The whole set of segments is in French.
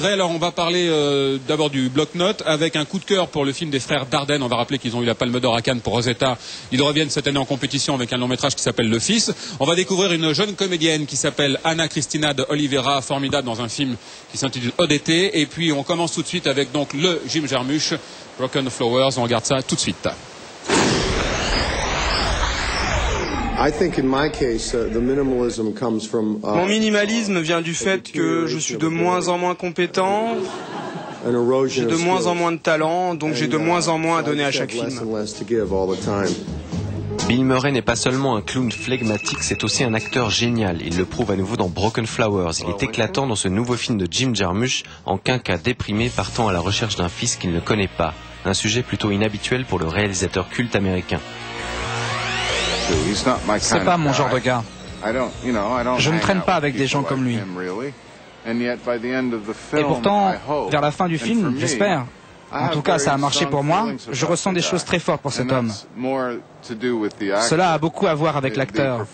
Alors on va parler d'abord du bloc-notes avec un coup de cœur pour le film des frères Dardenne. On va rappeler qu'ils ont eu la Palme d'Or à Cannes pour Rosetta. Ils reviennent cette année en compétition avec un long métrage qui s'appelle Le Fils. On va découvrir une jeune comédienne qui s'appelle Anna Cristina de Oliveira, formidable dans un film qui s'intitule ODT. Et puis on commence tout de suite avec donc le Jim Jarmusch, Broken Flowers. On regarde ça tout de suite. Mon minimalisme vient du fait que je suis de moins en moins compétent, j'ai de moins en moins de talent, donc j'ai de moins en moins à donner à chaque film. Bill Murray n'est pas seulement un clown flegmatique, c'est aussi un acteur génial. Il le prouve à nouveau dans Broken Flowers. Il est éclatant dans ce nouveau film de Jim Jarmusch, en quinca déprimé partant à la recherche d'un fils qu'il ne connaît pas. Un sujet plutôt inhabituel pour le réalisateur culte américain. C'est pas mon genre de gars. Je ne traîne pas avec des gens comme lui. Et pourtant, vers la fin du film, j'espère, en tout cas ça a marché pour moi, je ressens des choses très fortes pour cet homme. Cela a beaucoup à voir avec l'acteur,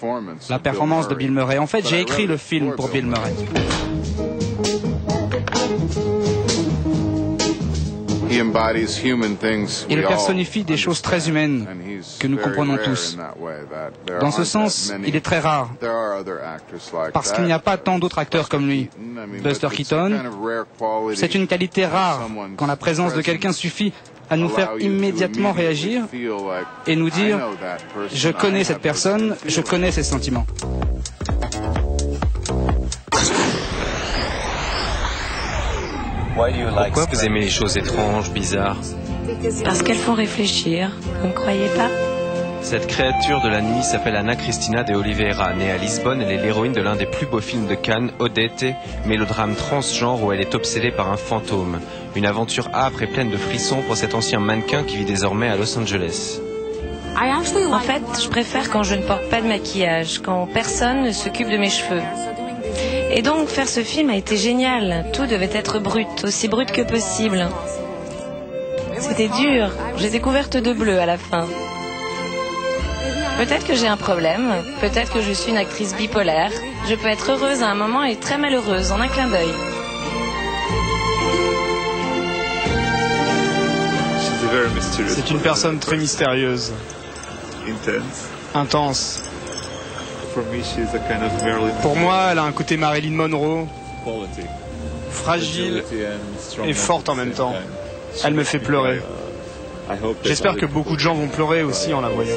la performance de Bill Murray. En fait, j'ai écrit le film pour Bill Murray. Il personnifie des choses très humaines que nous comprenons tous. Dans ce sens, il est très rare, parce qu'il n'y a pas tant d'autres acteurs comme lui. Buster Keaton, c'est une qualité rare quand la présence de quelqu'un suffit à nous faire immédiatement réagir et nous dire « Je connais cette personne, je connais ses sentiments ». Pourquoi vous aimez les choses étranges, bizarres? Parce qu'elles font réfléchir, vous ne croyez pas? Cette créature de la nuit s'appelle Anna Cristina de Oliveira. Née à Lisbonne, elle est l'héroïne de l'un des plus beaux films de Cannes, ODT, mélodrame transgenre où elle est obsédée par un fantôme. Une aventure âpre et pleine de frissons pour cet ancien mannequin qui vit désormais à Los Angeles. En fait, je préfère quand je ne porte pas de maquillage, quand personne ne s'occupe de mes cheveux. Et donc, faire ce film a été génial. Tout devait être brut, aussi brut que possible. C'était dur. J'étais couverte de bleu à la fin. Peut-être que j'ai un problème. Peut-être que je suis une actrice bipolaire. Je peux être heureuse à un moment et très malheureuse en un clin d'œil. C'est une personne très mystérieuse. Intense. Pour moi, elle a un côté Marilyn Monroe, fragile et forte en même temps. Elle me fait pleurer. J'espère que beaucoup de gens vont pleurer aussi en la voyant.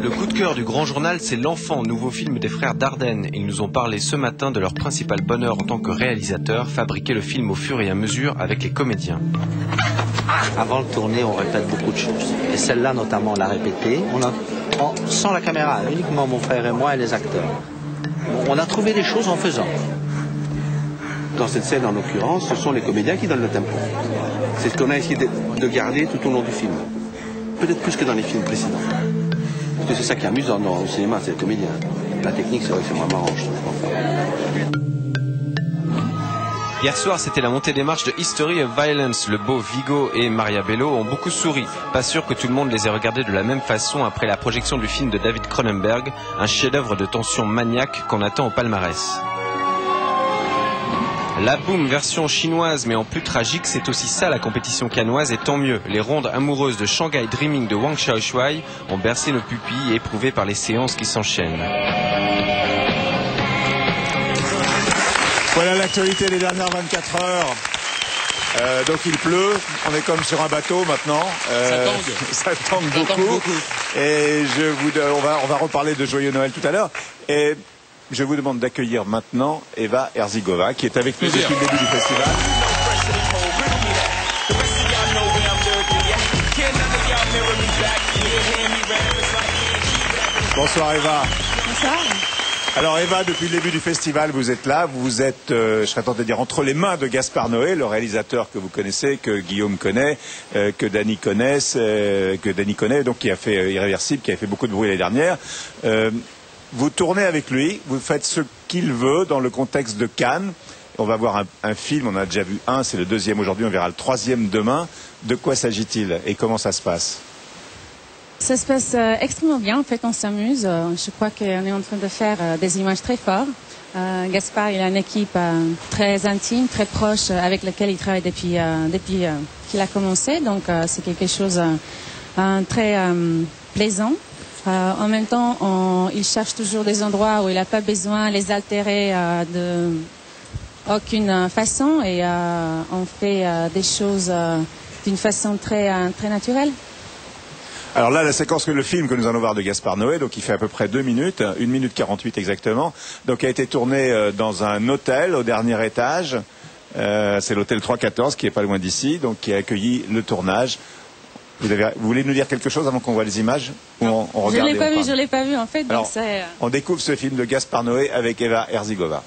Le coup de cœur du Grand Journal, c'est L'Enfant, nouveau film des frères Dardenne. Ils nous ont parlé ce matin de leur principal bonheur en tant que réalisateurs, fabriquer le film au fur et à mesure avec les comédiens. Avant de tourner, on répète beaucoup de choses. Et celle-là, notamment, on l'a répétée. Sans la caméra, uniquement mon frère et moi et les acteurs. On a trouvé des choses en faisant. Dans cette scène, en l'occurrence, ce sont les comédiens qui donnent le tempo. C'est ce qu'on a essayé de garder tout au long du film. Peut-être plus que dans les films précédents. Parce que c'est ça qui est amusant au cinéma, c'est les comédiens. La technique, c'est vrai que c'est moins marrant, je trouve. Hier soir, c'était la montée des marches de History of Violence. Le beau Viggo et Maria Bello ont beaucoup souri. Pas sûr que tout le monde les ait regardés de la même façon après la projection du film de David Cronenberg, un chef-d'œuvre de tension maniaque qu'on attend au palmarès. La Boom version chinoise mais en plus tragique, c'est aussi ça la compétition cannoise et tant mieux. Les rondes amoureuses de Shanghai Dreaming de Wang Xiaoshui ont bercé nos pupilles éprouvées par les séances qui s'enchaînent. Voilà l'actualité des dernières 24 heures. Donc il pleut, on est comme sur un bateau maintenant. Ça tangue beaucoup. Et on va reparler de Joyeux Noël tout à l'heure. Et je vous demande d'accueillir maintenant Eva Herzigova qui est avec nous depuis le début du festival. Bonsoir Eva. Bonsoir. Alors Eva, depuis le début du festival, vous êtes là, vous êtes, je serais tenté de dire, entre les mains de Gaspard Noé, le réalisateur que vous connaissez, que Guillaume connaît, que Danny connaît, donc qui a fait Irréversible, qui a fait beaucoup de bruit l'année dernière. Vous tournez avec lui, vous faites ce qu'il veut dans le contexte de Cannes. On va voir un film, on a déjà vu un, c'est le deuxième aujourd'hui, on verra le troisième demain. De quoi s'agit-il et comment ça se passe? Ça se passe extrêmement bien, en fait, on s'amuse. Je crois qu'on est en train de faire des images très fortes. Gaspard, il a une équipe très intime, très proche, avec laquelle il travaille depuis qu'il a commencé. Donc, c'est quelque chose très plaisant. En même temps, il cherche toujours des endroits où il n'a pas besoin de les altérer de aucune façon. Et on fait des choses d'une façon très naturelle. Alors là, la séquence le film que nous allons voir de Gaspard Noé, donc il fait à peu près 2 minutes, 1 minute 48 exactement, donc a été tourné dans un hôtel au dernier étage, c'est l'hôtel 314 qui est pas loin d'ici, donc qui a accueilli le tournage. Vous voulez nous dire quelque chose avant qu'on voit les images ou on regarde? Je l'ai pas vu en fait. Alors, donc on découvre ce film de Gaspard Noé avec Eva Herzigova.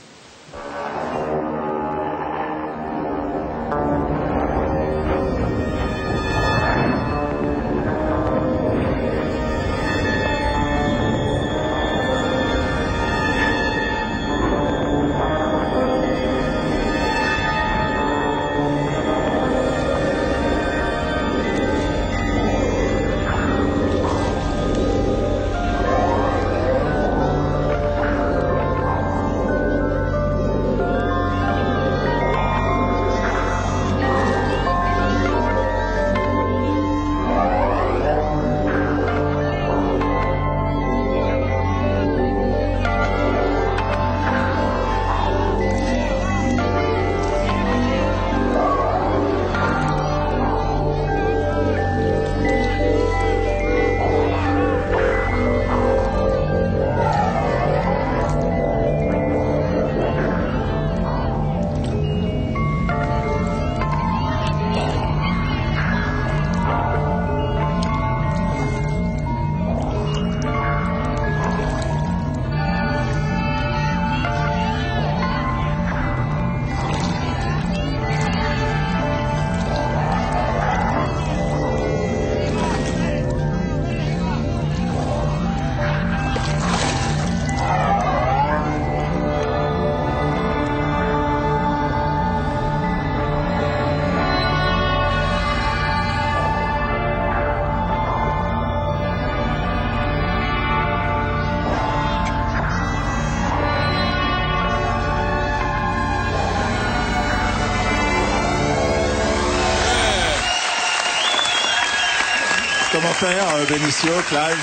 Commentaire, Benicio, Clive,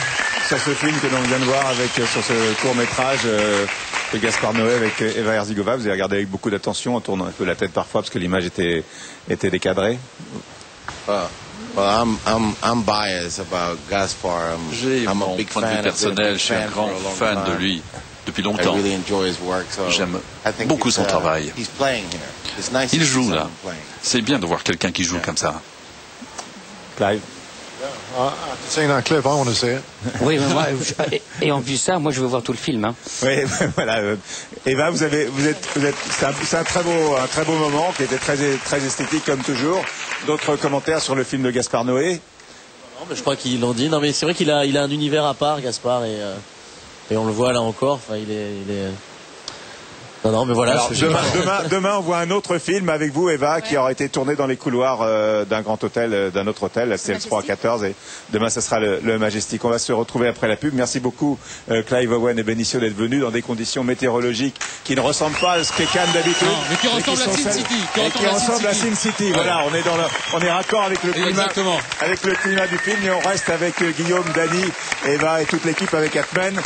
sur ce film que l'on vient de voir sur ce court-métrage de Gaspard Noé avec Eva Herzigova. Vous avez regardé avec beaucoup d'attention, on tourne un peu la tête parfois parce que l'image était décadrée. I'm biased about Gaspar. J'ai mon point de vue personnel, je suis un grand fan de lui depuis longtemps. J'aime beaucoup son travail. Il joue là. C'est bien de voir quelqu'un qui joue comme ça. Clive. Oui, mais moi, et en vue ça, moi je veux voir tout le film. Hein. Oui, voilà. Eva, c'est un très beau moment qui était très esthétique comme toujours. D'autres commentaires sur le film de Gaspard Noé? Non, mais je crois qu'ils l'ont dit. Non, mais c'est vrai qu'il a un univers à part, Gaspard, et on le voit là encore. Enfin, il est. Non, mais voilà. Alors, demain, on voit un autre film avec vous, Eva, qui aura été tourné dans les couloirs d'un grand hôtel, d'un autre hôtel, la CL314. Et demain, ce sera le Majestic. On va se retrouver après la pub. Merci beaucoup, Clive Owen et Benicio, d'être venus dans des conditions météorologiques qui ne ressemblent pas à ce qu'est Cannes d'habitude. Non, mais qui ressemblent à Sin City. Qui ressemblent à Sin City. Voilà, on est raccord avec le climat du film. Et on reste avec Guillaume, Dany, Eva et toute l'équipe avec Atmen.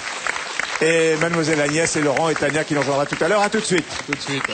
Et Mademoiselle Agnès et Laurent et Tania qui nous rejoindra tout à l'heure. À tout de suite. Tout de suite.